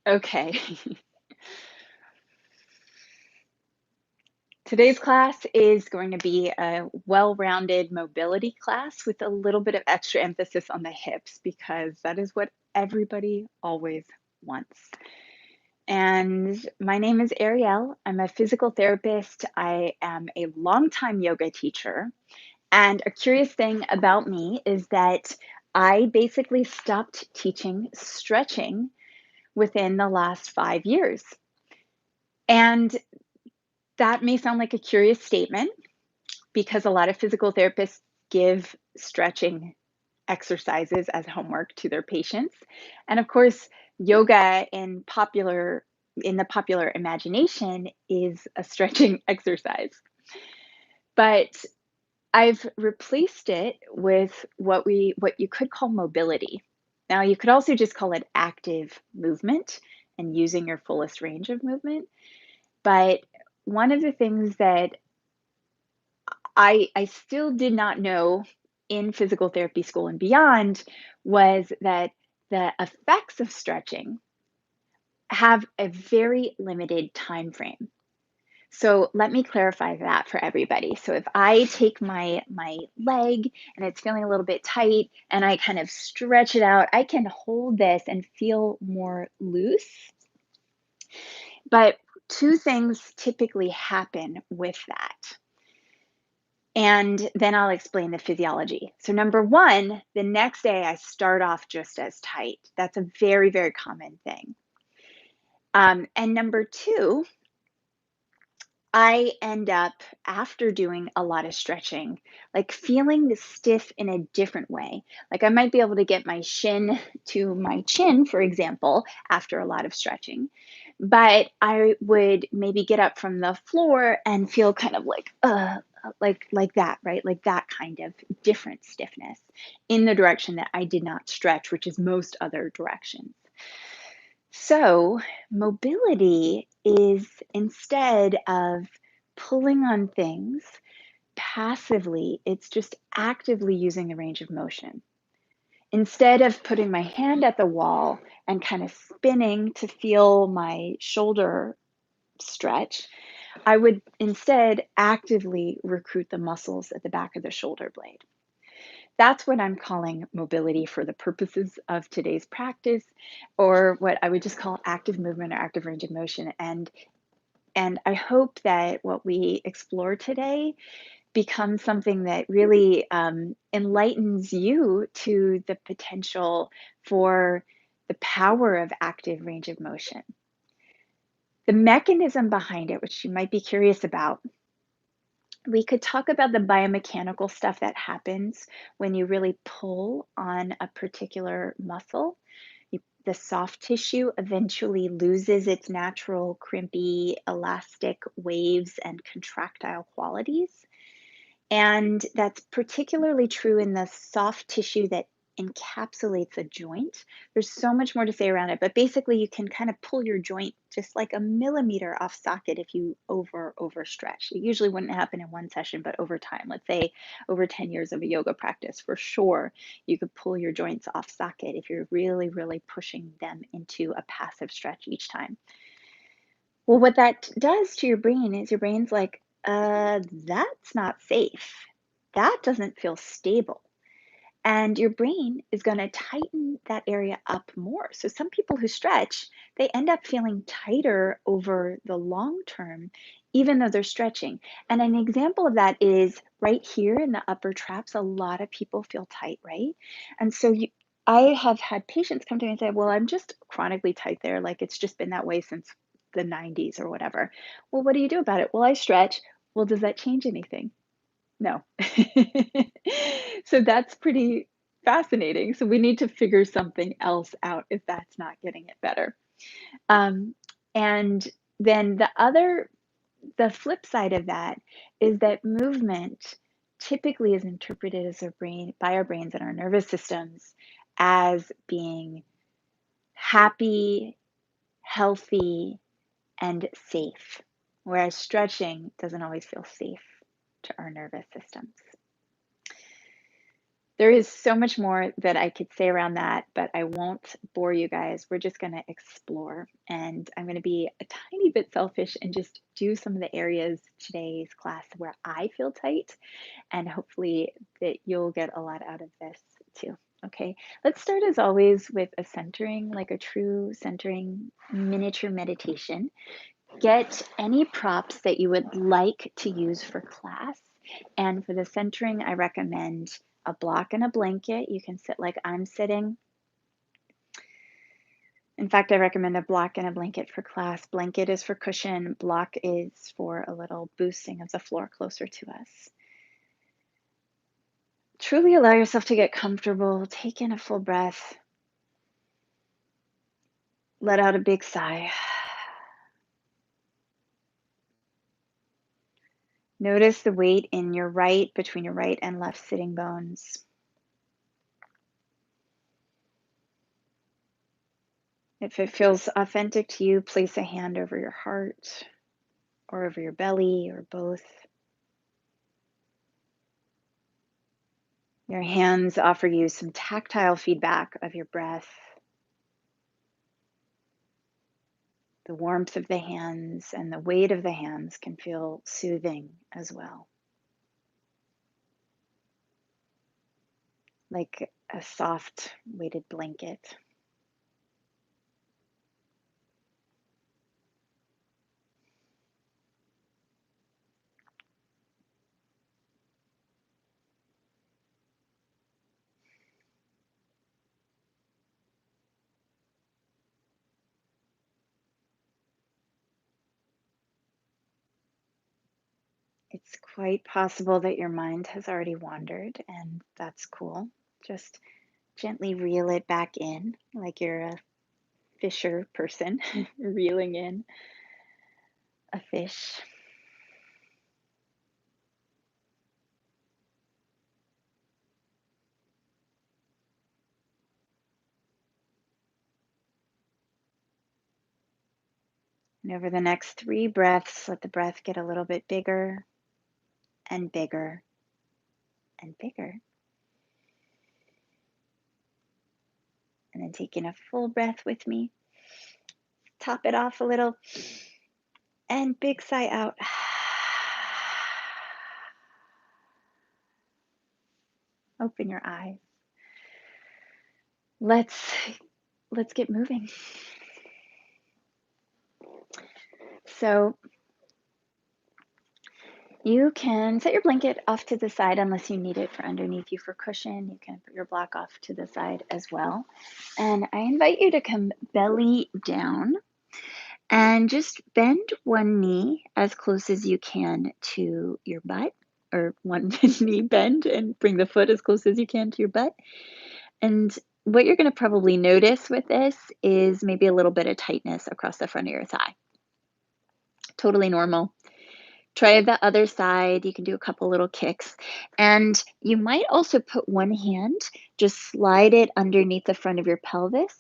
Okay. Today's class is going to be a well-rounded mobility class with a little bit of extra emphasis on the hips because that is what everybody always wants. And my name is Ariele. I'm a physical therapist. I am a longtime yoga teacher. And a curious thing about me is that I basically stopped teaching stretching within the last 5 years. And that may sound like a curious statement because a lot of physical therapists give stretching exercises as homework to their patients. And of course, yoga in the popular imagination is a stretching exercise. But I've replaced it with what you could call mobility. Now, you could also just call it active movement and using your fullest range of movement. But one of the things that I still did not know in physical therapy school and beyond was that the effects of stretching have a very limited time frame. So let me clarify that for everybody. So if I take my leg and it's feeling a little bit tight and I kind of stretch it out, I can hold this and feel more loose. But two things typically happen with that. And then I'll explain the physiology. So, number one, the next day I start off just as tight. That's a very, very common thing. And number two, I end up, after doing a lot of stretching, like feeling the stiff in a different way. Like I might be able to get my shin to my chin, for example, after a lot of stretching. But I would maybe get up from the floor and feel kind of like that, right? Like that kind of different stiffness in the direction that I did not stretch, which is most other directions. So, mobility is instead of pulling on things passively, it's just actively using the range of motion. Instead of putting my hand at the wall and kind of spinning to feel my shoulder stretch, I would instead actively recruit the muscles at the back of the shoulder blade. That's what I'm calling mobility for the purposes of today's practice, or what I would just call active movement or active range of motion. And I hope that what we explore today becomes something that really enlightens you to the potential for the power of active range of motion. The mechanism behind it, which you might be curious about, we could talk about the biomechanical stuff that happens when you really pull on a particular muscle. The soft tissue eventually loses its natural crimpy, elastic waves and contractile qualities. And that's particularly true in the soft tissue that encapsulates a joint. There's so much more to say around it, but basically you can kind of pull your joint just like a millimeter off socket if you overstretch. It usually wouldn't happen in one session, but over time, let's say over 10 years of a yoga practice, for sure, you could pull your joints off socket if you're really, really pushing them into a passive stretch each time. Well, what that does to your brain is your brain's like, that's not safe. That doesn't feel stable. And your brain is going to tighten that area up more. So some people who stretch, they end up feeling tighter over the long term, even though they're stretching. And an example of that is right here in the upper traps. A lot of people feel tight, right? And so I have had patients come to me and say, well, I'm just chronically tight there. Like it's just been that way since the 90s or whatever. Well, what do you do about it? Well, I stretch. Well, does that change anything? No. So that's pretty fascinating. So we need to figure something else out if that's not getting it better. Um, and then the flip side of that is that movement typically is interpreted as by our brains and our nervous systems as being happy, healthy, and safe, whereas stretching doesn't always feel safe to our nervous systems. There is so much more that I could say around that, but I won't bore you guys. We're just going to explore. And I'm going to be a tiny bit selfish and just do some of the areas today's class where I feel tight. And hopefully that you'll get a lot out of this too. Okay, let's start as always with a centering, like a true centering miniature meditation. Get any props that you would like to use for class. And for the centering, I recommend a block and a blanket. You can sit like I'm sitting. In fact, I recommend a block and a blanket for class. Blanket is for cushion, block is for a little boosting of the floor closer to us. Truly allow yourself to get comfortable. Take in a full breath. Let out a big sigh. Notice the weight in your right, between your right and left sitting bones. If it feels authentic to you, place a hand over your heart or over your belly or both. Your hands offer you some tactile feedback of your breath. The warmth of the hands and the weight of the hands can feel soothing as well, like a soft weighted blanket. It's quite possible that your mind has already wandered, and that's cool. Just gently reel it back in, like you're a fisher person, reeling in a fish. And over the next 3 breaths, let the breath get a little bit bigger and bigger and bigger. And then taking a full breath with me, top it off a little, and big sigh out. Open your eyes. Let's get moving. So you can set your blanket off to the side unless you need it for underneath you for cushion. You can put your block off to the side as well. And I invite you to come belly down and just bend one knee as close as you can to your butt, or one knee bend and bring the foot as close as you can to your butt. And what you're going to probably notice with this is maybe a little bit of tightness across the front of your thigh. Totally normal. Try the other side. You can do a couple little kicks. And you might also put one hand, just slide it underneath the front of your pelvis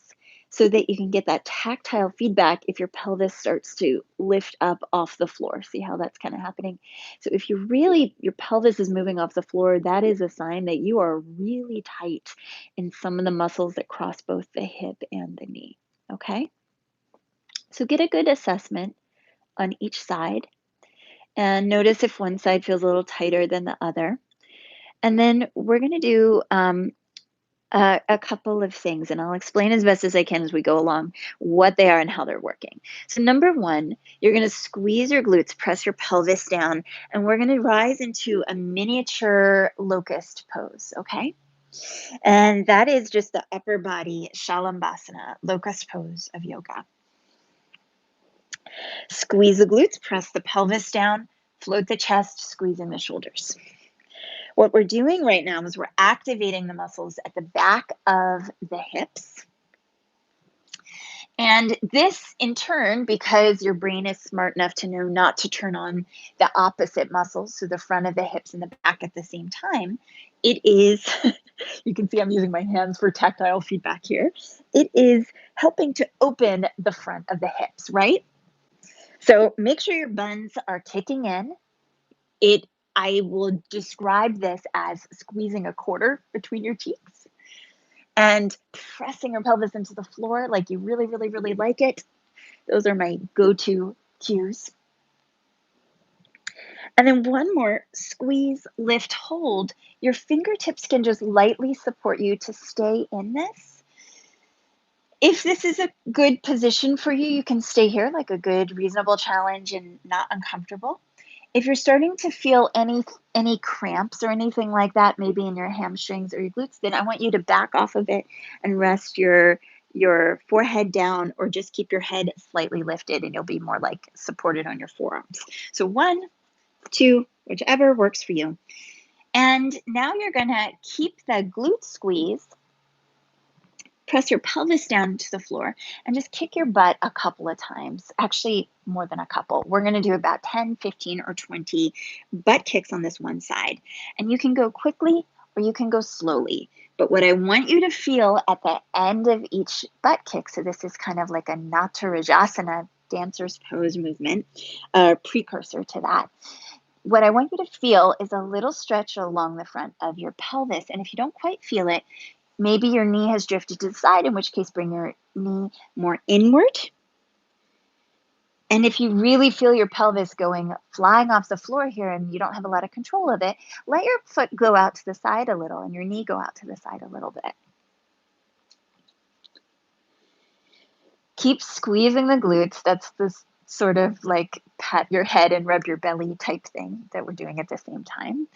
so that you can get that tactile feedback if your pelvis starts to lift up off the floor. See how that's kind of happening? So if your pelvis is moving off the floor, that is a sign that you are really tight in some of the muscles that cross both the hip and the knee. Okay? So get a good assessment on each side. And notice if one side feels a little tighter than the other. And then we're going to do a couple of things, and I'll explain as best as I can as we go along what they are and how they're working. So number one, you're going to squeeze your glutes, press your pelvis down, and we're going to rise into a miniature locust pose, okay? And that is just the upper body shalambhasana, locust pose of yoga. Squeeze the glutes, press the pelvis down, float the chest, squeeze in the shoulders. What we're doing right now is we're activating the muscles at the back of the hips. And this, in turn, because your brain is smart enough to know not to turn on the opposite muscles, so the front of the hips and the back at the same time, it is, you can see I'm using my hands for tactile feedback here, it is helping to open the front of the hips, right? So make sure your buns are kicking in. It I will describe this as squeezing a quarter between your cheeks and pressing your pelvis into the floor like you really, really, really like it. Those are my go-to cues. And then one more, squeeze, lift, hold. Your fingertips can just lightly support you to stay in this. If this is a good position for you, you can stay here like a good, reasonable challenge and not uncomfortable. If you're starting to feel any cramps or anything like that, maybe in your hamstrings or your glutes, then I want you to back off of it and rest your forehead down, or just keep your head slightly lifted and you'll be more like supported on your forearms. So 1, 2, whichever works for you. And now you're gonna keep the glute squeeze, press your pelvis down to the floor, and just kick your butt a couple of times. Actually, more than a couple. We're going to do about 10, 15, or 20 butt kicks on this one side. And you can go quickly or you can go slowly. But what I want you to feel at the end of each butt kick, so this is kind of like a Natarajasana, dancer's pose movement, a precursor to that. What I want you to feel is a little stretch along the front of your pelvis. And if you don't quite feel it, maybe your knee has drifted to the side, in which case bring your knee more inward. And if you really feel your pelvis flying off the floor here and you don't have a lot of control of it, let your foot go out to the side a little and your knee go out to the side a little bit. Keep squeezing the glutes. That's this sort of like pat your head and rub your belly type thing that we're doing at the same time.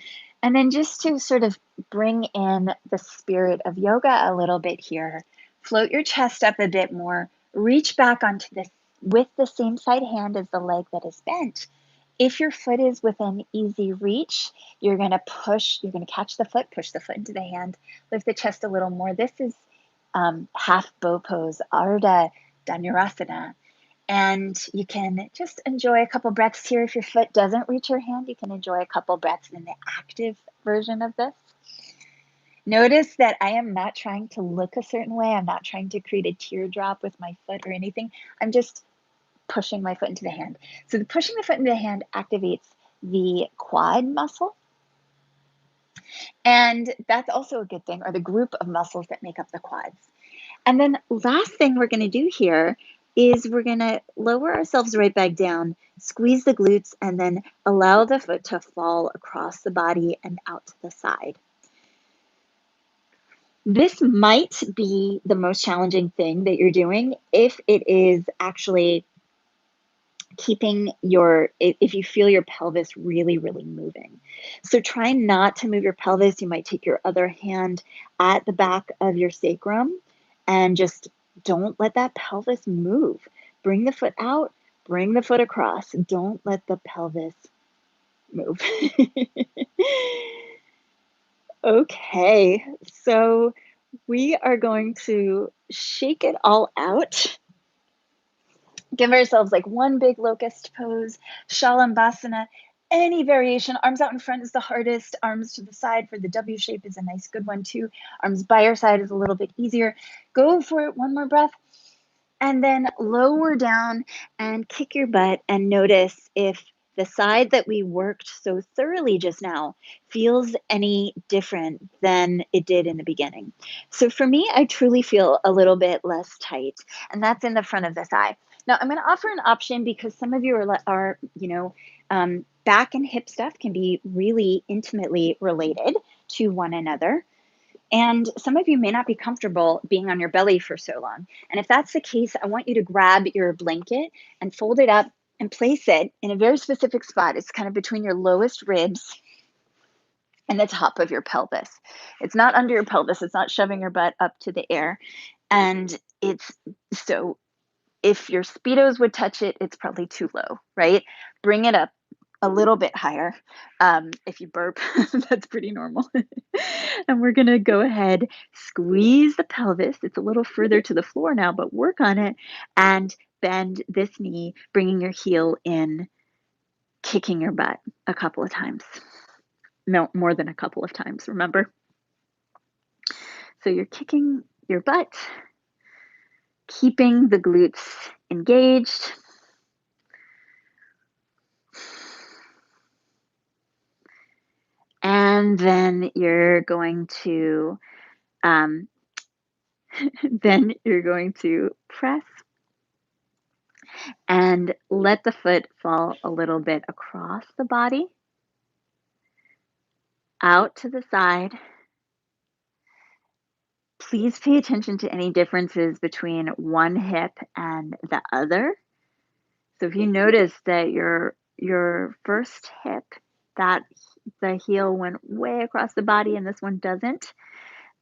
And then just to sort of bring in the spirit of yoga a little bit here, float your chest up a bit more, reach back onto this with the same side hand as the leg that is bent. If your foot is within easy reach, you're going to catch the foot, push the foot into the hand, lift the chest a little more. This is half bow pose, Ardha Dhanurasana. And you can just enjoy a couple breaths here. If your foot doesn't reach your hand, you can enjoy a couple breaths in the active version of this. Notice that I am not trying to look a certain way. I'm not trying to create a teardrop with my foot or anything. I'm just pushing my foot into the hand. So the pushing the foot into the hand activates the quad muscle. And that's also a good thing, or the group of muscles that make up the quads. And then last thing we're going to do here is we're going to lower ourselves right back down, squeeze the glutes, and then allow the foot to fall across the body and out to the side. This might be the most challenging thing that you're doing if it is actually if you feel your pelvis really, really moving. So try not to move your pelvis. You might take your other hand at the back of your sacrum and just don't let that pelvis move. Bring the foot out, bring the foot across. Don't let the pelvis move. Okay, so we are going to shake it all out. Give ourselves like one big locust pose, Shalambhasana, any variation. Arms out in front is the hardest. Arms to the side for the W shape is a nice good one too. Arms by your side is a little bit easier. Go for it. One more breath. And then lower down and kick your butt and notice if the side that we worked so thoroughly just now feels any different than it did in the beginning. So for me, I truly feel a little bit less tight, and that's in the front of the thigh. Now I'm going to offer an option because some of you are back and hip stuff can be really intimately related to one another. And some of you may not be comfortable being on your belly for so long. And if that's the case, I want you to grab your blanket and fold it up and place it in a very specific spot. It's kind of between your lowest ribs and the top of your pelvis. It's not under your pelvis. It's not shoving your butt up to the air. And so if your Speedos would touch it, it's probably too low, right? Bring it up a little bit higher. If you burp, that's pretty normal. And we're going to go ahead, squeeze the pelvis. It's a little further to the floor now, but work on it. And bend this knee, bringing your heel in, kicking your butt a couple of times. No, more than a couple of times, remember? So you're kicking your butt, keeping the glutes engaged. And then you're going to um, then you're going to press and let the foot fall a little bit across the body, out to the side. Please pay attention to any differences between one hip and the other. So if you notice that your first hip, that the heel went way across the body and this one doesn't,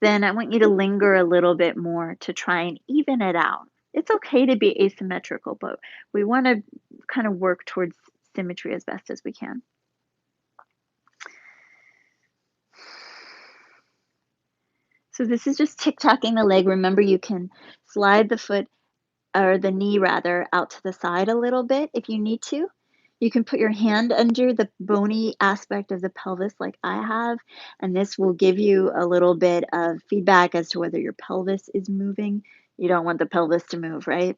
then I want you to linger a little bit more to try and even it out. It's okay to be asymmetrical, but we want to kind of work towards symmetry as best as we can. So this is just tick-tocking the leg. Remember, you can slide the foot or the knee rather out to the side a little bit if you need to. You can put your hand under the bony aspect of the pelvis like I have, and this will give you a little bit of feedback as to whether your pelvis is moving. You don't want the pelvis to move, right?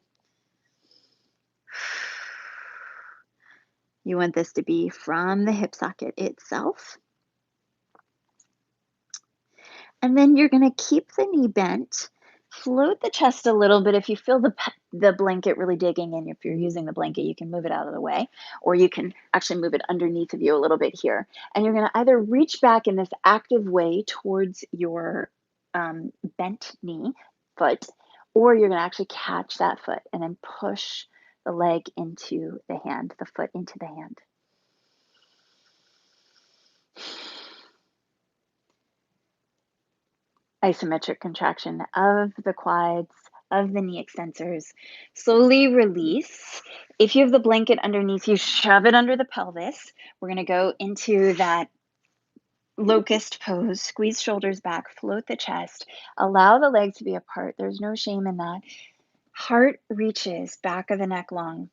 You want this to be from the hip socket itself. And then you're going to keep the knee bent. Float the chest a little bit if you feel the blanket really digging in. If you're using the blanket, you can move it out of the way, or you can actually move it underneath of you a little bit here. And you're going to either reach back in this active way towards your bent knee foot, or you're going to actually catch that foot and then push the leg into the hand, the foot into the hand. Isometric contraction of the quads, of the knee extensors. Slowly release. If you have the blanket underneath you, shove it under the pelvis. We're going to go into that locust pose. Squeeze shoulders back, float the chest, allow the legs to be apart. There's no shame in that. Heart reaches, back of the neck long.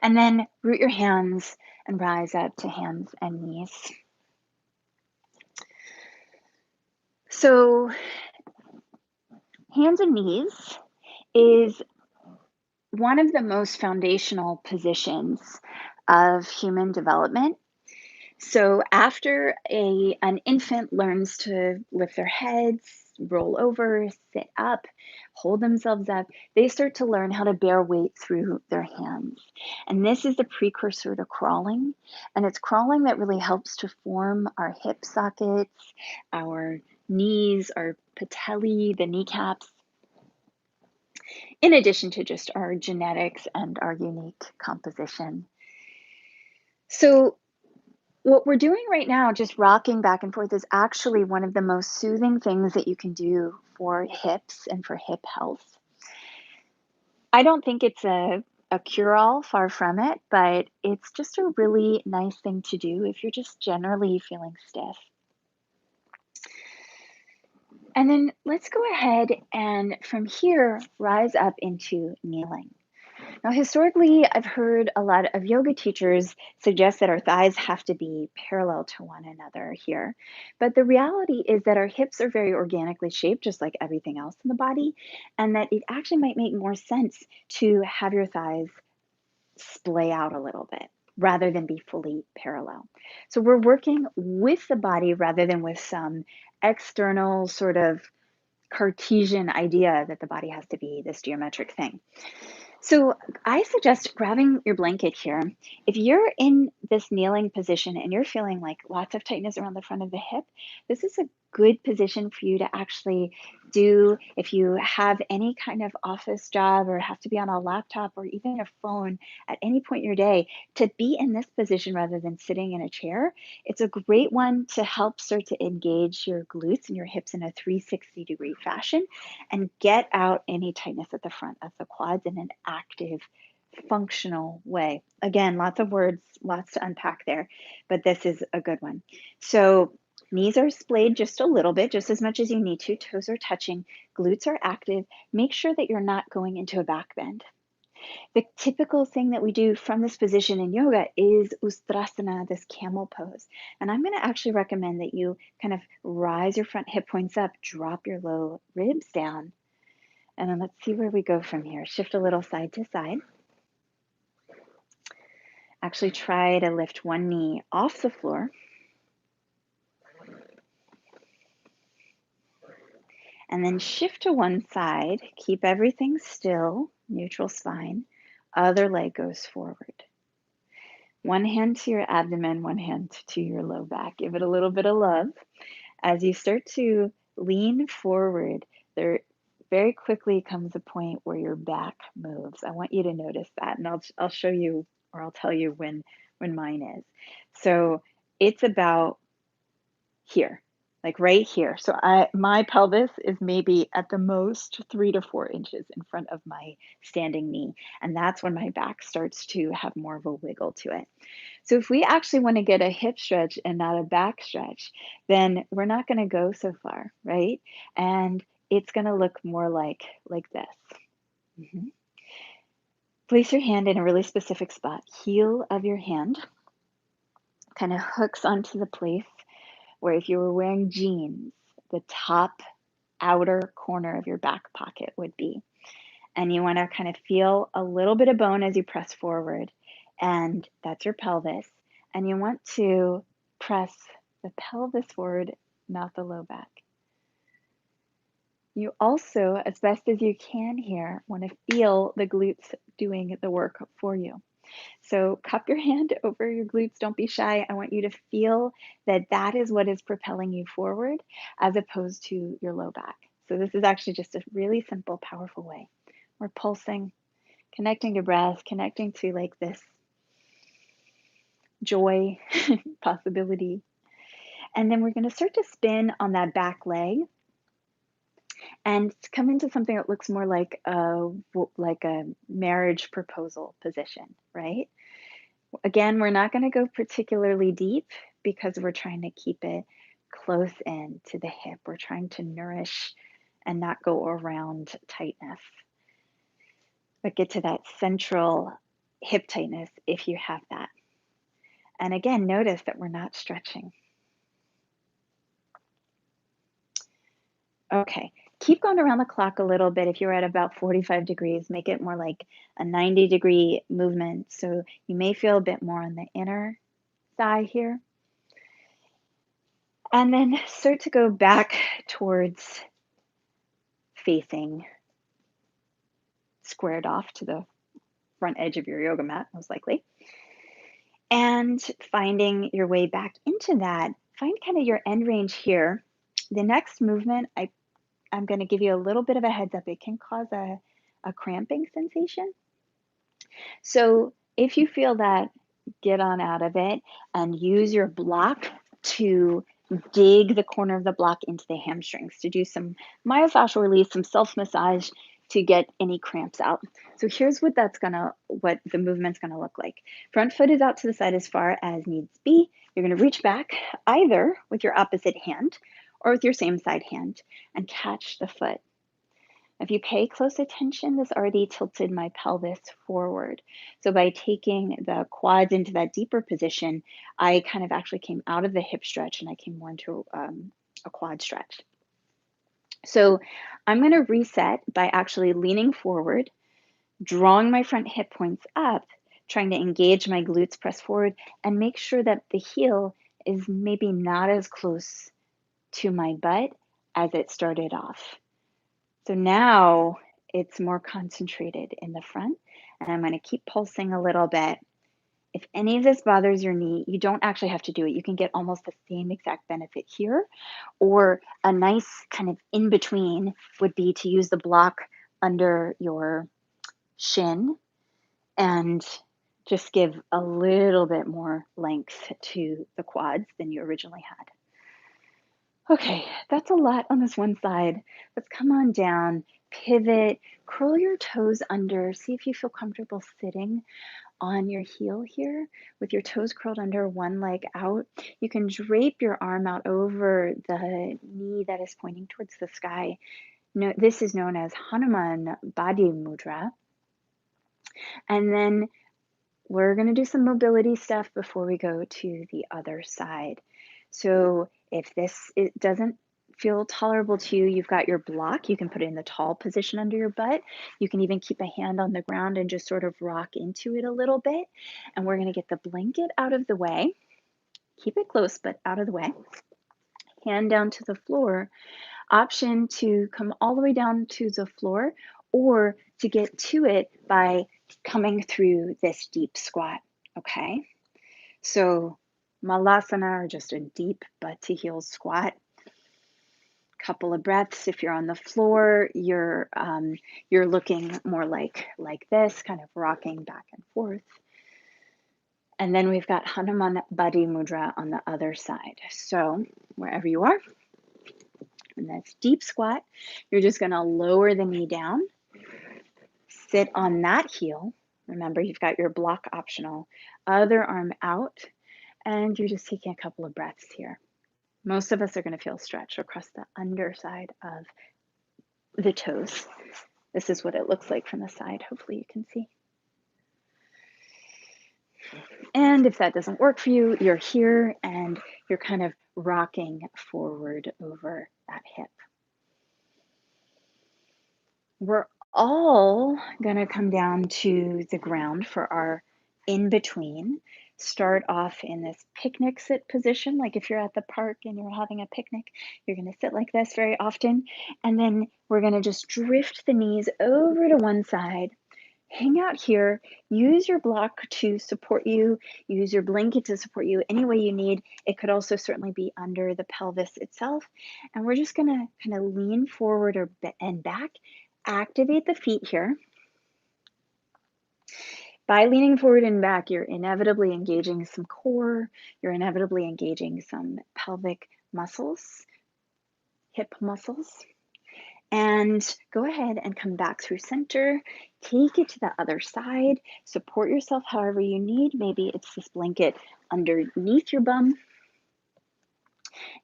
And then root your hands and rise up to hands and knees. So hands and knees is one of the most foundational positions of human development. So after an infant learns to lift their heads, roll over, sit up, hold themselves up, they start to learn how to bear weight through their hands. And this is the precursor to crawling. And it's crawling that really helps to form our hip sockets, our knees, our patellae, the kneecaps, in addition to just our genetics and our unique composition. So what we're doing right now, just rocking back and forth, is actually one of the most soothing things that you can do for hips and for hip health. I don't think it's a cure-all, far from it, but it's just a really nice thing to do if you're just generally feeling stiff. And then let's go ahead and from here, rise up into kneeling. Now, historically, I've heard a lot of yoga teachers suggest that our thighs have to be parallel to one another here. But the reality is that our hips are very organically shaped, just like everything else in the body, and that it actually might make more sense to have your thighs splay out a little bit rather than be fully parallel. So we're working with the body rather than with some external sort of Cartesian idea that the body has to be this geometric thing. So I suggest grabbing your blanket here. If you're in this kneeling position and you're feeling like lots of tightness around the front of the hip, this is a good position for you to actually do if you have any kind of office job or have to be on a laptop or even a phone at any point in your day, to be in this position rather than sitting in a chair. It's a great one to help start to engage your glutes and your hips in a 360-degree fashion and get out any tightness at the front of the quads in an active, functional way. Again, lots of words, lots to unpack there, but this is a good one. So knees are splayed just a little bit, just as much as you need to. Toes are touching, glutes are active. Make sure that you're not going into a back bend. The typical thing that we do from this position in yoga is Ustrasana, this camel pose. And I'm going to actually recommend that you kind of rise your front hip points up, drop your low ribs down. And then let's see where we go from here. Shift a little side to side. Actually try to lift one knee off the floor. And then shift to one side. Keep everything still, neutral spine. Other leg goes forward. One hand to your abdomen, one hand to your low back. Give it a little bit of love. As you start to lean forward, there very quickly comes a point where your back moves. I want you to notice that, and I'll show you, or I'll tell you when mine is. So it's about here, like right here. So my pelvis is maybe at the most 3 to 4 inches in front of my standing knee, and that's when my back starts to have more of a wiggle to it. So if we actually want to get a hip stretch and not a back stretch, then we're not going to go so far, right? And it's going to look more like this. Mhm. Place your hand in a really specific spot. Heel of your hand kind of hooks onto the place where if you were wearing jeans, the top outer corner of your back pocket would be. And you want to kind of feel a little bit of bone as you press forward, and that's your pelvis. And you want to press the pelvis forward, not the low back. You also, as best as you can here, want to feel the glutes doing the work for you. So cup your hand over your glutes. Don't be shy. I want you to feel that that is what is propelling you forward as opposed to your low back. So this is actually just a really simple, powerful way. We're pulsing, connecting to breath, connecting to like this joy possibility. And then we're going to start to spin on that back leg and come into something that looks more like a marriage proposal position, right? Again, we're not going to go particularly deep because we're trying to keep it close in to the hip. We're trying to nourish and not go around tightness, but get to that central hip tightness if you have that. And again, notice that we're not stretching. Okay, keep going around the clock a little bit. If you're at about 45 degrees, make it more like a 90-degree movement. So you may feel a bit more on the inner thigh here. And then start to go back towards facing squared off to the front edge of your yoga mat, most likely. And finding your way back into that, find kind of your end range here. The next movement, I'm going to give you a little bit of a heads up. It can cause a cramping sensation. So if you feel that, get on out of it and use your block to dig the corner of the block into the hamstrings to do some myofascial release, some self-massage to get any cramps out. So here's what the movement's gonna look like. Front foot is out to the side as far as needs be. You're gonna reach back either with your opposite hand or with your same side hand and catch the foot. If you pay close attention, this already tilted my pelvis forward. So by taking the quads into that deeper position, I kind of actually came out of the hip stretch and I came more into a quad stretch. So I'm going to reset by actually leaning forward, drawing my front hip points up, trying to engage my glutes, press forward, and make sure that the heel is maybe not as close to my butt as it started off. So now it's more concentrated in the front, and I'm going to keep pulsing a little bit. If any of this bothers your knee, you don't actually have to do it. You can get almost the same exact benefit here, or a nice kind of in between would be to use the block under your shin and just give a little bit more length to the quads than you originally had. Okay, that's a lot on this one side. Let's come on down, pivot, curl your toes under. See if you feel comfortable sitting on your heel here with your toes curled under, one leg out. You can drape your arm out over the knee that is pointing towards the sky. No, this is known as Hanuman Badi Mudra. And then we're going to do some mobility stuff before we go to the other side. So if it doesn't feel tolerable to you, you've got your block. You can put it in the tall position under your butt. You can even keep a hand on the ground and just sort of rock into it a little bit. And we're going to get the blanket out of the way. Keep it close, but out of the way. Hand down to the floor. Option to come all the way down to the floor or to get to it by coming through this deep squat. Okay. So, malasana, or just a deep butt to heel squat. Couple of breaths. If you're on the floor, you're looking more like this, kind of rocking back and forth. And then we've got Hanuman Badi Mudra on the other side. So wherever you are, and that's deep squat, you're just going to lower the knee down, sit on that heel. Remember, you've got your block optional, other arm out, and you're just taking a couple of breaths here. Most of us are going to feel stretch across the underside of the toes. This is what it looks like from the side. Hopefully you can see. And if that doesn't work for you, you're here and you're kind of rocking forward over that hip. We're all going to come down to the ground for our in between. Start off in this picnic sit position. Like if you're at the park and you're having a picnic, you're going to sit like this very often. And then we're going to just drift the knees over to one side. Hang out here, use your block to support you, use your blanket to support you any way you need. It could also certainly be under the pelvis itself. And we're just gonna kind of lean forward and back, activate the feet here. By leaning forward and back, you're inevitably engaging some core, you're inevitably engaging some pelvic muscles, hip muscles. And go ahead and come back through center. Take it to the other side. Support yourself however you need. Maybe it's this blanket underneath your bum.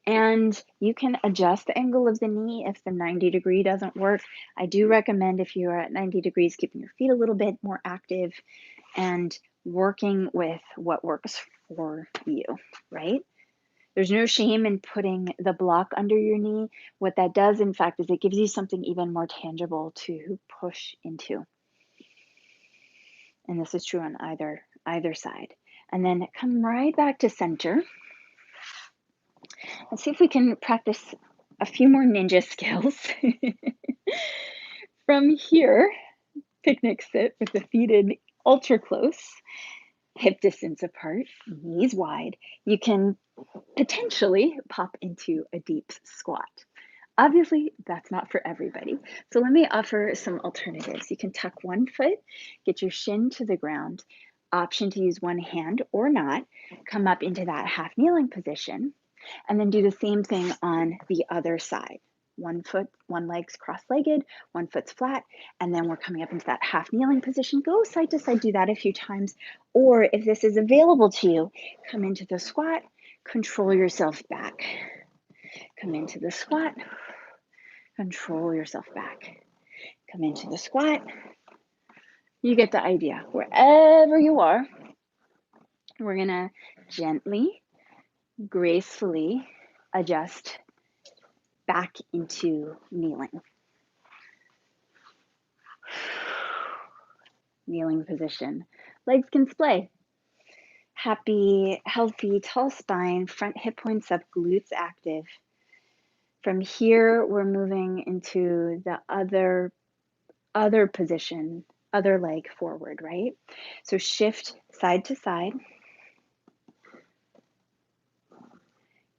And you can adjust the angle of the knee if the 90-degree doesn't work. I do recommend, if you are at 90 degrees, keeping your feet a little bit more active and working with what works for you, right? There's no shame in putting the block under your knee. What that does, in fact, is it gives you something even more tangible to push into. And this is true on either side. And then come right back to center. Let's see if we can practice a few more ninja skills. From here, picnic sit with the feet in ultra close, hip distance apart, knees wide. You can potentially pop into a deep squat. Obviously, that's not for everybody. So let me offer some alternatives. You can tuck one foot, get your shin to the ground, option to use one hand or not, come up into that half kneeling position, and then do the same thing on the other side. One foot, one leg's cross-legged, one foot's flat, and then we're coming up into that half kneeling position. Go side to side, do that a few times. Or if this is available to you, come into the squat, control yourself back. Come into the squat, control yourself back. Come into the squat. You get the idea. Wherever you are, we're gonna gently, gracefully adjust back into kneeling. Kneeling position. Legs can splay. Happy, healthy, tall spine, front hip points up, glutes active. From here, we're moving into the other position, other leg forward, right? So shift side to side.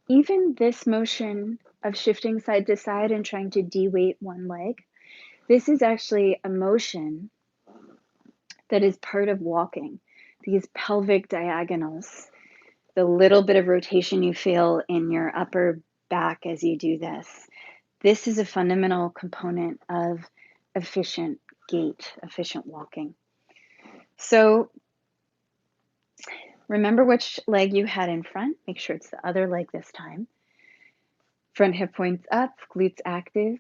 Even this motion of shifting side to side and trying to de-weight one leg, this is actually a motion that is part of walking. These pelvic diagonals, the little bit of rotation you feel in your upper back as you do this. This is a fundamental component of efficient gait, efficient walking. So remember which leg you had in front. Make sure it's the other leg this time. Front hip points up, glutes active.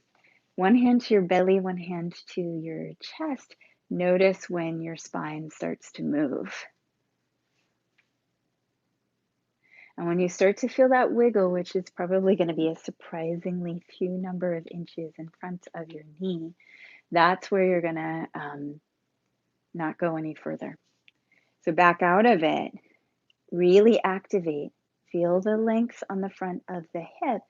One hand to your belly, one hand to your chest. Notice when your spine starts to move. And when you start to feel that wiggle, which is probably going to be a surprisingly few number of inches in front of your knee, that's where you're going to not go any further. So back out of it, really activate. Feel the length on the front of the hip.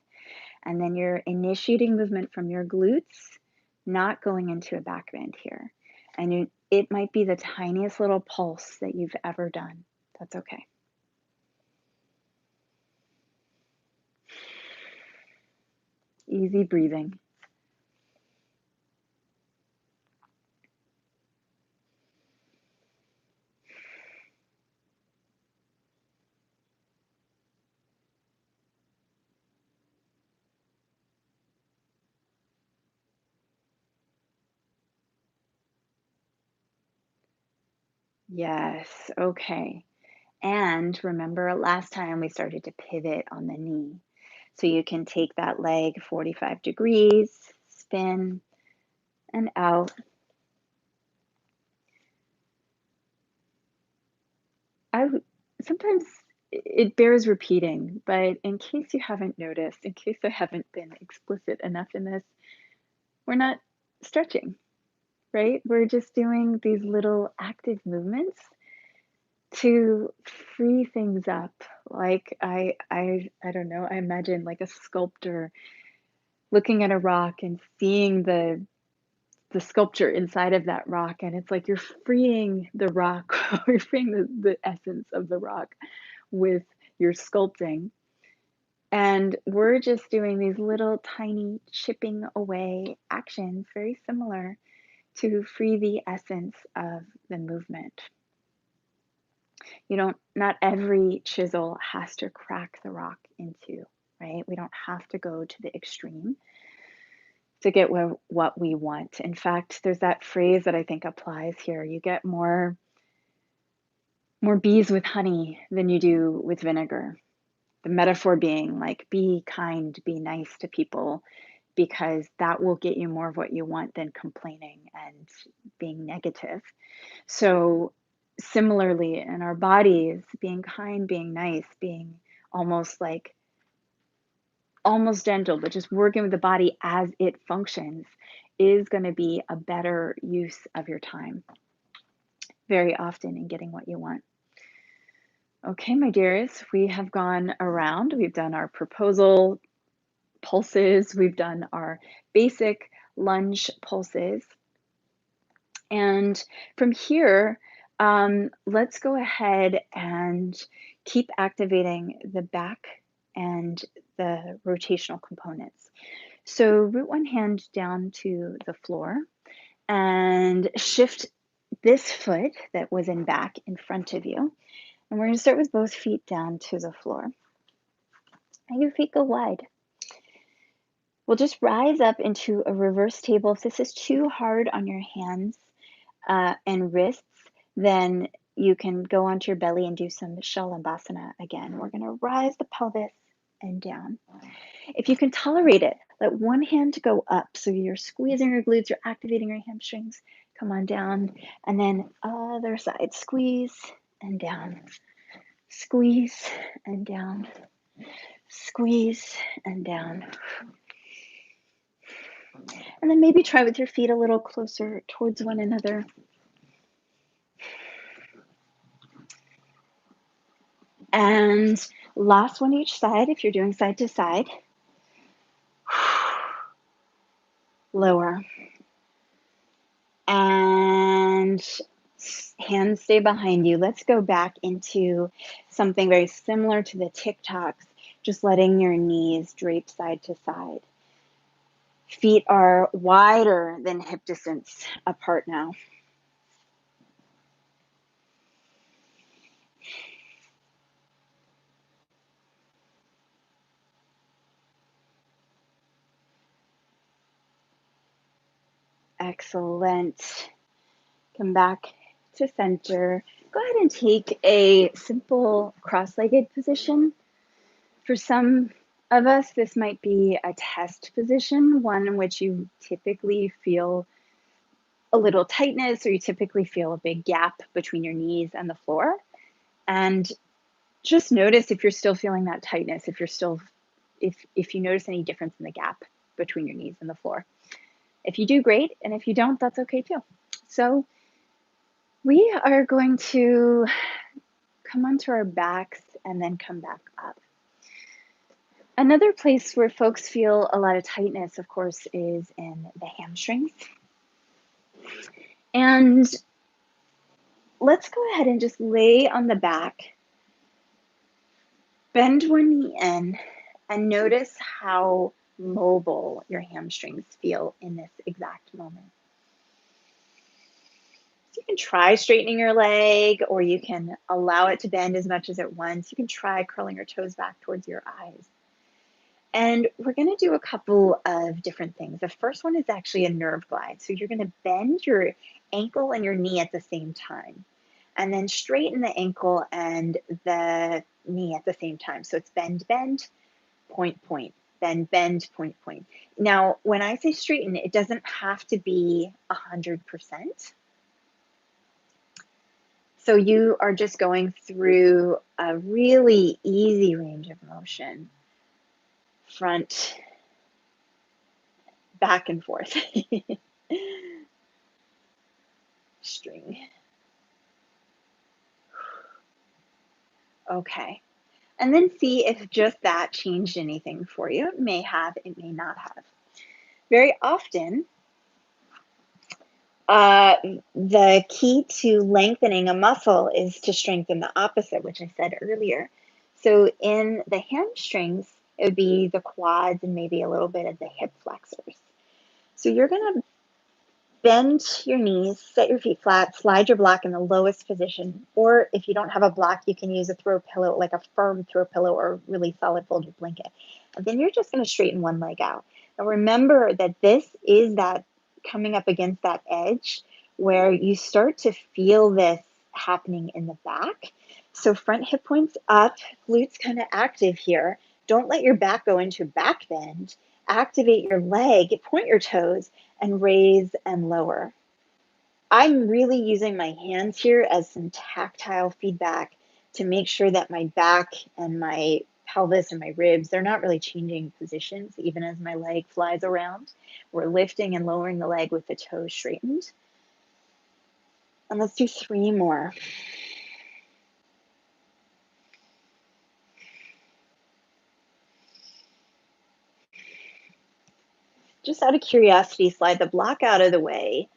And then you're initiating movement from your glutes, not going into a back bend here. And it might be the tiniest little pulse that you've ever done. That's okay. Easy breathing. Yes, okay. And remember last time we started to pivot on the knee. So you can take that leg 45 degrees, spin and out. Sometimes it bears repeating, but in case you haven't noticed, in case I haven't been explicit enough in this, we're not stretching, right? We're just doing these little active movements to free things up. Like I don't know, I imagine like a sculptor looking at a rock and seeing the sculpture inside of that rock, and it's like you're freeing the rock, you're freeing the essence of the rock with your sculpting. And we're just doing these little tiny chipping away actions, very similar to free the essence of the movement. Not every chisel has to crack the rock into, right? We don't have to go to the extreme to get what we want. In fact, there's that phrase that I think applies here. You get more bees with honey than you do with vinegar. The metaphor being like, be kind, be nice to people, because that will get you more of what you want than complaining and being negative. So, similarly, in our bodies, being kind, being nice, being almost like almost gentle, but just working with the body as it functions is going to be a better use of your time very often in getting what you want. Okay, my dears, we have gone around. We've done our proposal pulses, we've done our basic lunge pulses. And from here, let's go ahead and keep activating the back and the rotational components. So root one hand down to the floor and shift this foot that was in back in front of you. And we're going to start with both feet down to the floor. And your feet go wide. We'll just rise up into a reverse table. If this is too hard on your hands and wrists, then you can go onto your belly and do some Shalabhasana again. We're going to rise the pelvis and down. If you can tolerate it, let one hand go up. So you're squeezing your glutes, you're activating your hamstrings. Come on down. And then other side, squeeze and down. Squeeze and down. Squeeze and down. And then maybe try with your feet a little closer towards one another. And last one each side, if you're doing side to side. Lower. And hands stay behind you. Let's go back into something very similar to the TikToks, just letting your knees drape side to side. Feet are wider than hip distance apart now. Excellent. Come back to center. Go ahead and take a simple cross-legged position. For some of us, this might be a test position, one in which you typically feel a little tightness or you typically feel a big gap between your knees and the floor. And just notice if you're still feeling that tightness, if you notice any difference in the gap between your knees and the floor. If you do, great. And if you don't, that's okay too. So we are going to come onto our backs and then come back up. Another place where folks feel a lot of tightness, of course, is in the hamstrings. And let's go ahead and just lay on the back, bend one knee in, and notice how mobile your hamstrings feel in this exact moment. So you can try straightening your leg, or you can allow it to bend as much as it wants. You can try curling your toes back towards your eyes. And we're going to do a couple of different things. The first one is actually a nerve glide. So you're going to bend your ankle and your knee at the same time, and then straighten the ankle and the knee at the same time. So it's bend, bend, point, point, bend, bend, point, point. Now, when I say straighten, it doesn't have to be 100%. So you are just going through a really easy range of motion, front, back and forth. String. Okay. And then see if just that changed anything for you. It may have, it may not have. Very often, the key to lengthening a muscle is to strengthen the opposite, which I said earlier. So in the hamstrings, it would be the quads and maybe a little bit of the hip flexors. So you're going to bend your knees, set your feet flat, slide your block in the lowest position. Or if you don't have a block, you can use a throw pillow, like a firm throw pillow or really solid folded blanket. And then you're just going to straighten one leg out. Now remember that this is that coming up against that edge where you start to feel this happening in the back. So front hip points up, glutes kind of active here. Don't let your back go into back bend. Activate your leg, point your toes, and raise and lower. I'm really using my hands here as some tactile feedback to make sure that my back and my pelvis and my ribs, they're not really changing positions even as my leg flies around. We're lifting and lowering the leg with the toes straightened. And let's do 3 more. Just out of curiosity, slide the block out of the way.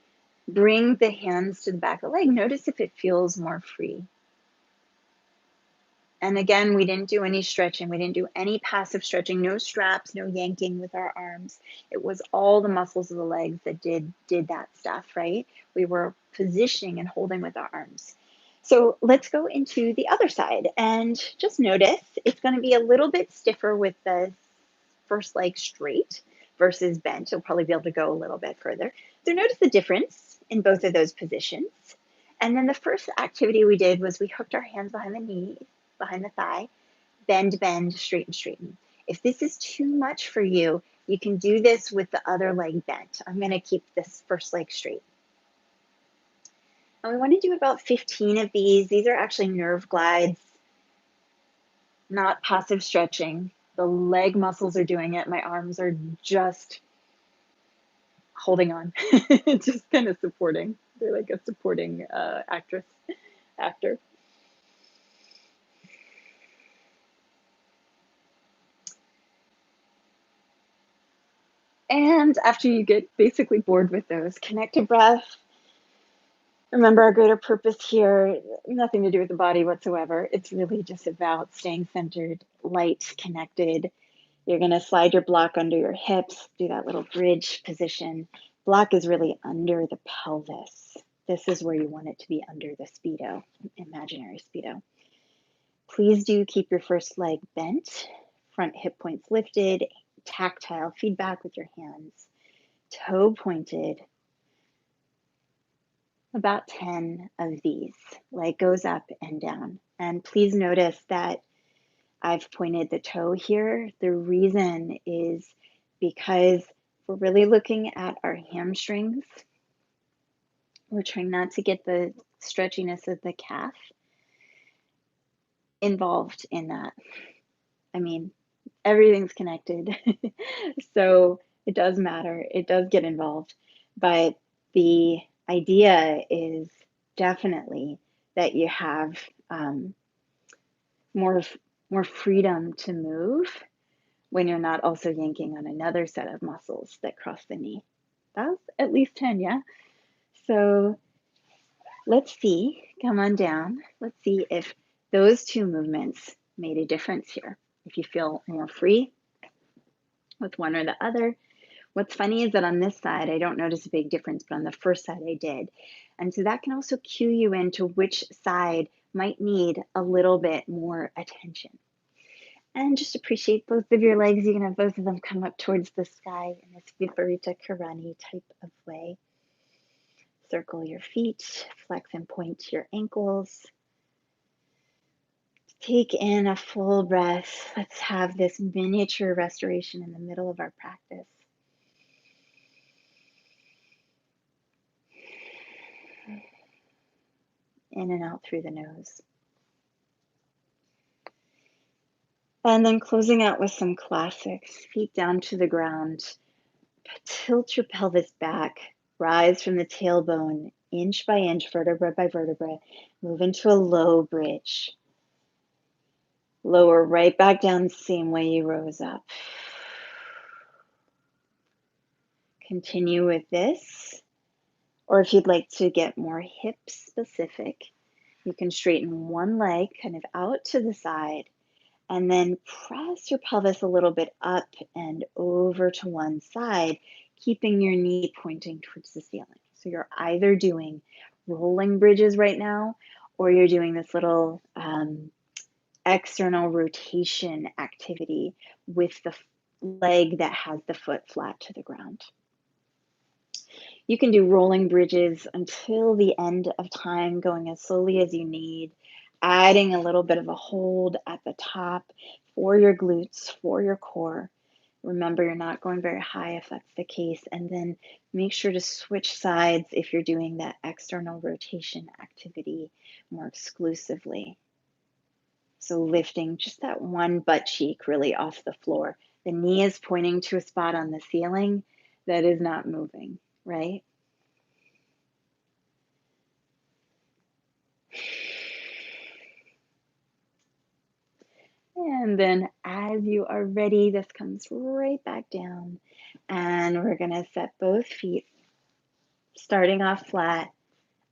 Bring the hands to the back of the leg. Notice if it feels more free. And again, we didn't do any stretching. We didn't do any passive stretching, no straps, no yanking with our arms. It was all the muscles of the legs that did that stuff, right? We were positioning and holding with our arms. So let's go into the other side and just notice it's going to be a little bit stiffer with the first leg straight versus bent. You'll probably be able to go a little bit further. So notice the difference in both of those positions. And then the first activity we did was we hooked our hands behind the knee, behind the thigh, bend, bend, straighten, straighten. If this is too much for you, you can do this with the other leg bent. I'm going to keep this first leg straight. And we want to do about 15 of these. These are actually nerve glides, not passive stretching. The leg muscles are doing it. My arms are just holding on, just kind of supporting. They're like a supporting actor. And after you get basically bored with those, connect to breath. Remember our greater purpose here, nothing to do with the body whatsoever. It's really just about staying centered, light, connected. You're going to slide your block under your hips, do that little bridge position. Block is really under the pelvis. This is where you want it to be, under the Speedo, imaginary Speedo. Please do keep your first leg bent, front hip points lifted, tactile feedback with your hands, toe pointed. About 10 of these, leg goes up and down. And please notice that I've pointed the toe here. The reason is because we're really looking at our hamstrings. We're trying not to get the stretchiness of the calf involved in that. I mean, everything's connected. So it does matter. It does get involved. But the idea is definitely that you have more freedom to move when you're not also yanking on another set of muscles that cross the knee. That's at least 10, yeah? So let's see, come on down. Let's see if those two movements made a difference here. If you feel more free with one or the other. What's funny is that on this side, I don't notice a big difference, but on the first side I did. And so that can also cue you into which side might need a little bit more attention. And just appreciate both of your legs. You can have both of them come up towards the sky in this Viparita Karani type of way. Circle your feet, flex and point your ankles. Take in a full breath. Let's have this miniature restoration in the middle of our practice. In and out through the nose. And then closing out with some classics. Feet down to the ground. Tilt your pelvis back. Rise from the tailbone, inch by inch, vertebra by vertebra. Move into a low bridge. Lower right back down the same way you rose up. Continue with this. Or if you'd like to get more hip specific, you can straighten one leg kind of out to the side and then press your pelvis a little bit up and over to one side, keeping your knee pointing towards the ceiling. So you're either doing rolling bridges right now, or you're doing this little external rotation activity with the leg that has the foot flat to the ground. You can do rolling bridges until the end of time, going as slowly as you need, adding a little bit of a hold at the top for your glutes, for your core. Remember, you're not going very high if that's the case. And then make sure to switch sides if you're doing that external rotation activity more exclusively. So lifting just that one butt cheek really off the floor. The knee is pointing to a spot on the ceiling that is not moving, right? And then as you are ready, this comes right back down. And we're going to set both feet starting off flat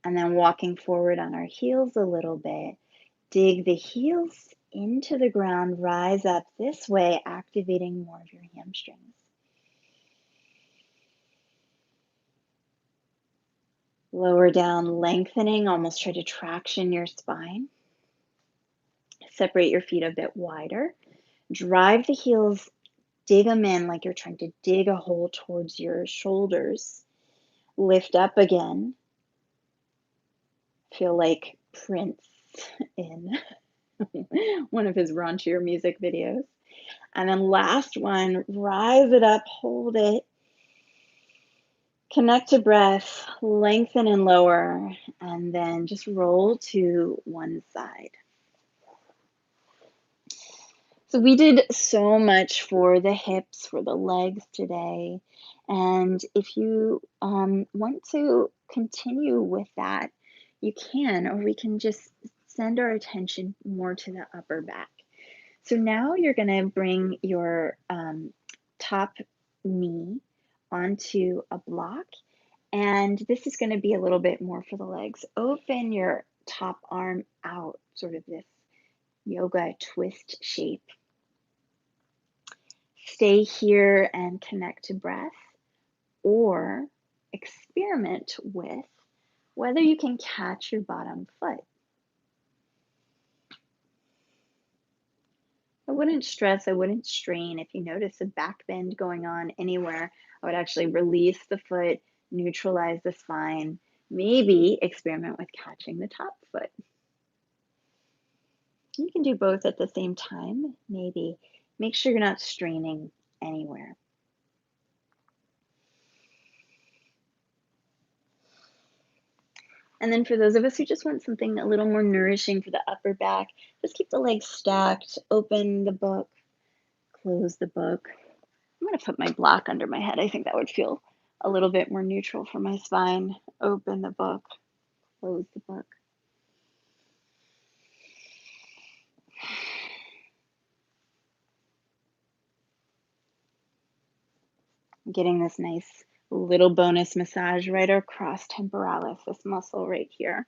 and then walking forward on our heels a little bit. Dig the heels into the ground, rise up this way, activating more of your hamstrings. Lower down, lengthening, almost try to traction your spine. Separate your feet a bit wider. Drive the heels, dig them in like you're trying to dig a hole towards your shoulders. Lift up again. Feel like Prince in one of his raunchier music videos. And then last one, rise it up, hold it. Connect to breath, lengthen and lower, and then just roll to one side. So we did so much for the hips, for the legs today. And if you want to continue with that, you can, or we can just send our attention more to the upper back. So now you're going to bring your top knee onto a block. And this is going to be a little bit more for the legs. Open your top arm out, sort of this yoga twist shape. Stay here and connect to breath, or experiment with whether you can catch your bottom foot. I wouldn't stress, I wouldn't strain. If you notice a back bend going on anywhere, I would actually release the foot, neutralize the spine, maybe experiment with catching the top foot. You can do both at the same time, maybe. Make sure you're not straining anywhere. And then for those of us who just want something a little more nourishing for the upper back, just keep the legs stacked, open the book, close the book. I'm going to put my block under my head. I think that would feel a little bit more neutral for my spine. Open the book, close the book. Getting this nice little bonus massage right across temporalis, this muscle right here,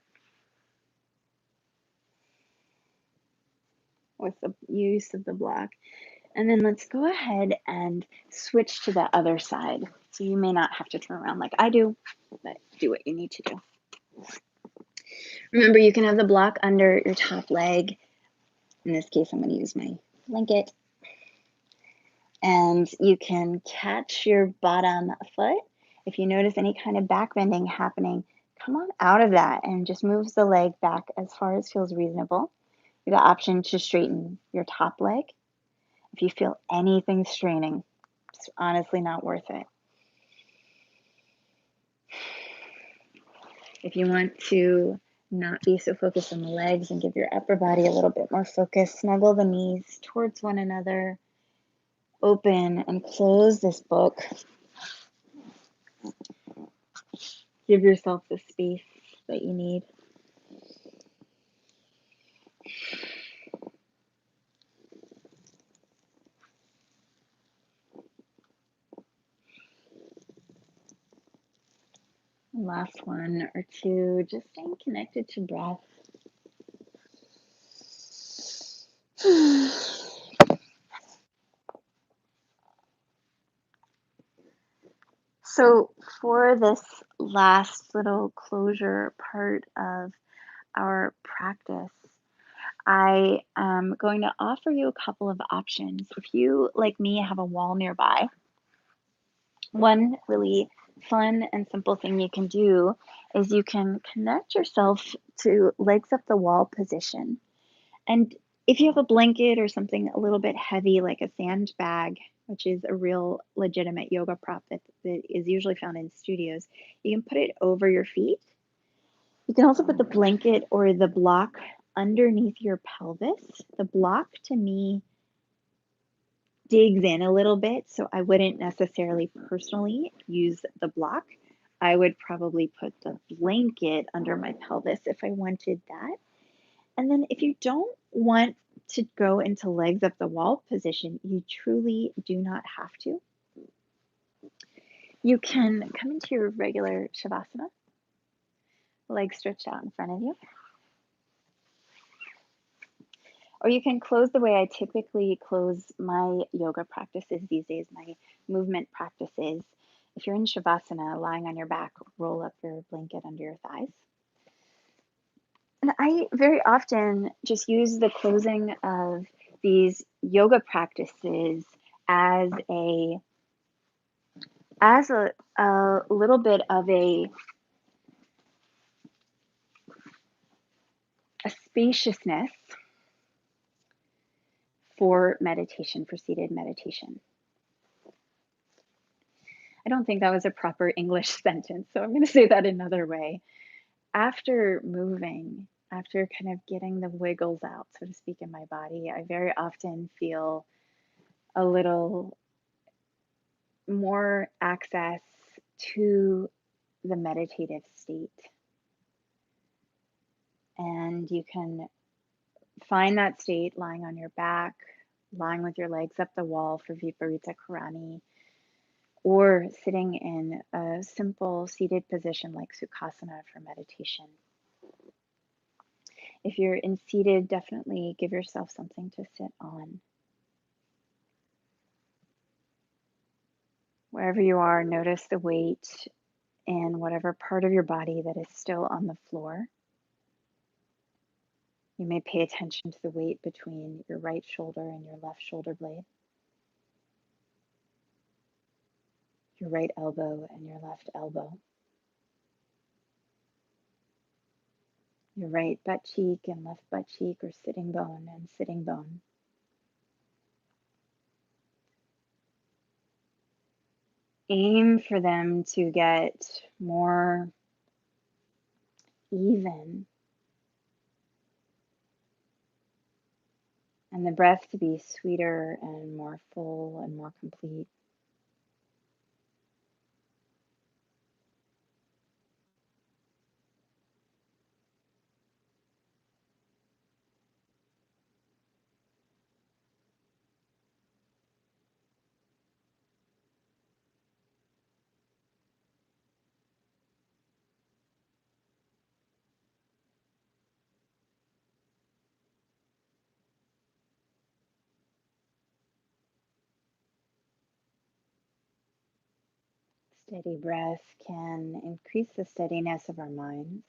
with the use of the block. And then let's go ahead and switch to the other side. So you may not have to turn around like I do, but do what you need to do. Remember, you can have the block under your top leg. In this case, I'm going to use my blanket. And you can catch your bottom foot. If you notice any kind of back bending happening, come on out of that and just moves the leg back as far as feels reasonable. You have the option to straighten your top leg. If you feel anything straining, it's honestly not worth it. If you want to not be so focused on the legs and give your upper body a little bit more focus, snuggle the knees towards one another, open and close this book. Give yourself the space that you need. Last one or two, just staying connected to breath. So for this last little closure part of our practice, I am going to offer you a couple of options. If you, like me, have a wall nearby, one really fun and simple thing you can do is you can connect yourself to legs up the wall position. And if you have a blanket or something a little bit heavy, like a sandbag, which is a real legitimate yoga prop that is usually found in studios, you can put it over your feet. You can also put the blanket or the block underneath your pelvis. The block, to me, digs in a little bit, so I wouldn't necessarily personally use the block. I would probably put the blanket under my pelvis if I wanted that. And then if you don't want to go into legs up the wall position, you truly do not have to. You can come into your regular Shavasana, legs stretched out in front of you. Or you can close the way I typically close my yoga practices these days, my movement practices. If you're in Shavasana, lying on your back, roll up your blanket under your thighs. And I very often just use the closing of these yoga practices as a little bit of a spaciousness for meditation, for seated meditation. I don't think that was a proper English sentence, so I'm going to say that another way. After moving, after kind of getting the wiggles out, so to speak, in my body, I very often feel a little more access to the meditative state. And you can find that state lying on your back, lying with your legs up the wall for Viparita Karani, or sitting in a simple seated position like Sukhasana for meditation. If you're in seated, definitely give yourself something to sit on. Wherever you are, notice the weight in whatever part of your body that is still on the floor. You may pay attention to the weight between your right shoulder and your left shoulder blade, your right elbow and your left elbow, your right butt cheek and left butt cheek, or sitting bone and sitting bone. Aim for them to get more even and the breath to be sweeter and more full and more complete. Steady breath can increase the steadiness of our minds.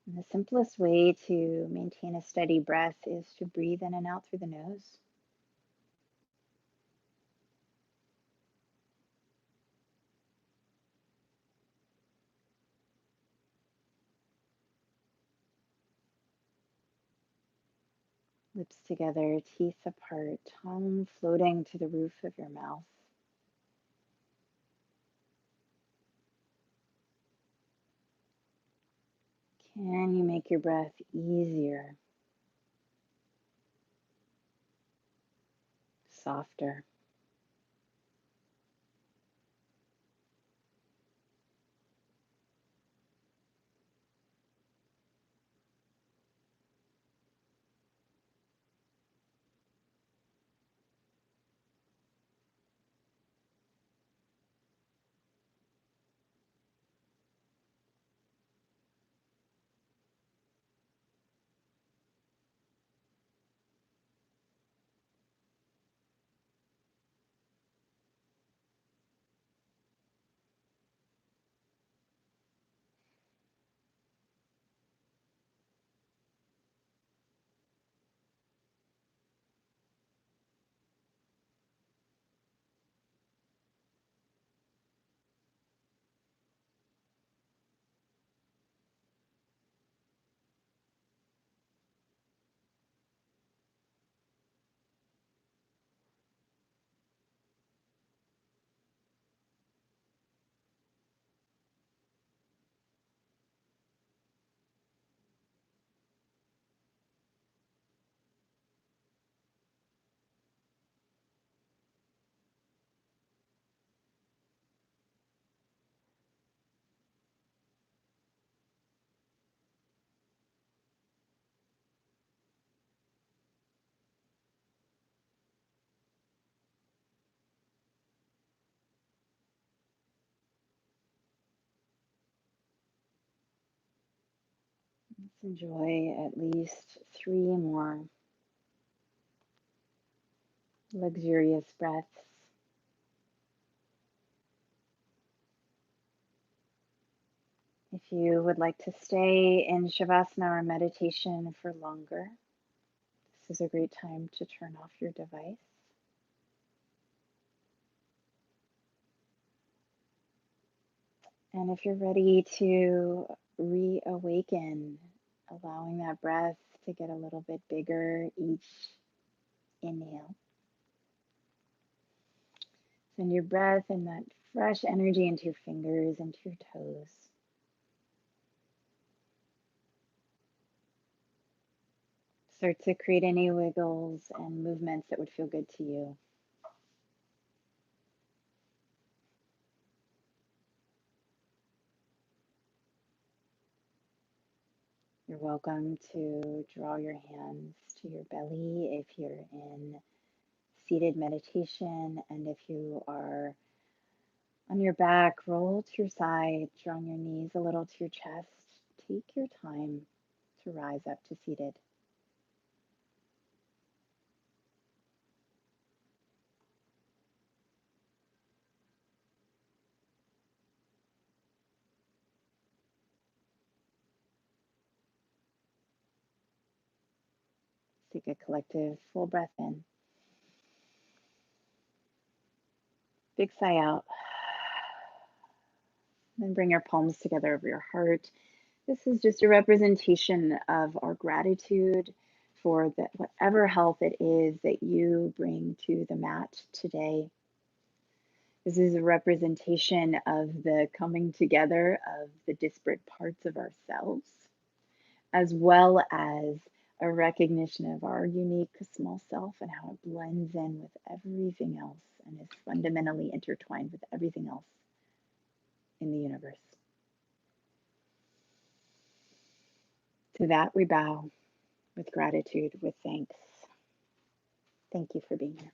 And the simplest way to maintain a steady breath is to breathe in and out through the nose. Lips together, teeth apart, tongue floating to the roof of your mouth. Can you make your breath easier, softer? Let's enjoy at least 3 more luxurious breaths. If you would like to stay in Shavasana or meditation for longer, this is a great time to turn off your device. And if you're ready to reawaken, allowing that breath to get a little bit bigger each inhale. Send your breath and that fresh energy into your fingers, into your toes. Start to create any wiggles and movements that would feel good to you. You're welcome to draw your hands to your belly if you're in seated meditation, and if you are on your back, roll to your side, drawing your knees a little to your chest. Take your time to rise up to seated. Take a collective full breath in. Big sigh out. Then bring your palms together over your heart. This is just a representation of our gratitude for whatever health it is that you bring to the mat today. This is a representation of the coming together of the disparate parts of ourselves, as well as a recognition of our unique small self and how it blends in with everything else and is fundamentally intertwined with everything else in the universe. To that we bow with gratitude, with thanks. Thank you for being here.